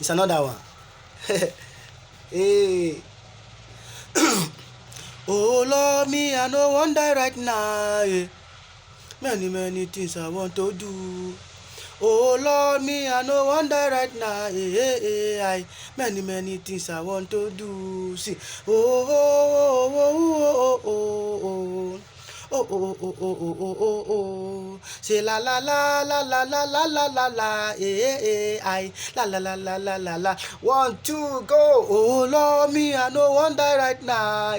It's another one. Hey. Oh Lord, me I no wan die right now. Yeah. Many things I want to do. Oh Lord, me I no wan die right now. Many things I want to do. See, oh oh oh oh oh oh. Oh oh oh oh oh oh oh oh. Say la la la la la la la la la la. La la la la la la la. 1, 2, go. Oh Lord, me I no wan die right now.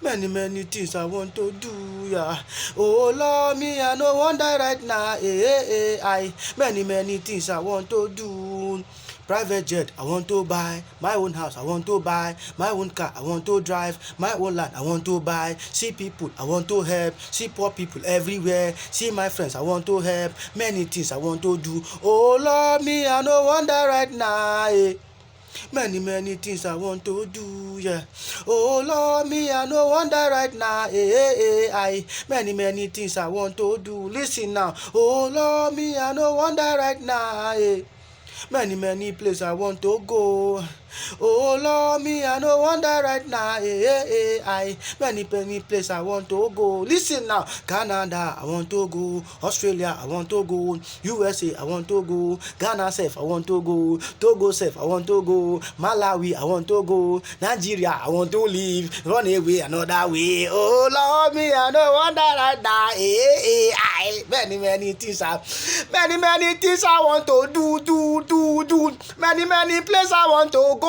Many things I want to do, yeah. Oh Lord, me I no wan die right now, many things I want to do. Private jet I want to buy, my own house I want to buy, my own car I want to drive, my own land I want to buy. See people I want to help, see poor people everywhere, see my friends I want to help. Many things I want to do. Oh Lord, me I no wan die right now, Many things I want to do, yeah. Oh Lord, me I no wan die right now, many things I want to do. Listen now. Oh Lord, me I no wan die right now, many places I want to go. Oh Lord, me I no wan die right now, many places I want to go. Listen now. Canada I want to go, Australia I want to go, USA I want to go, Ghana sef I want to go, Togo sef I want to go, Malawi I want to go, Nigeria I want to leave, run away another way. Oh Lord, me I no wan die right now, many things I want to do. Many places I want to go.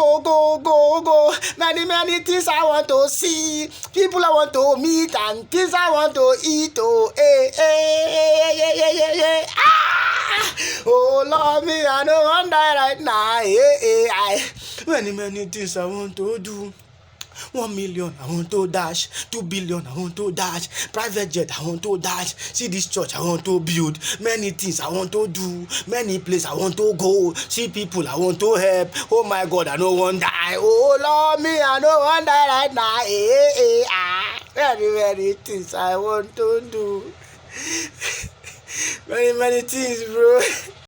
Many things I want to see. People I want to meet and things I want to eat. Oh, ah! Oh Lord, me I no wan die right now. Many things I want to do. 1 million I want to dash, 2 billion I want to dash, private jet I want to dash, see this church I want to build, many things I want to do, many places I want to go, see people I want to help. Oh my God, I no wan die. Oh Lord, me I no wan die right now. Many things I want to do. Many things, bro.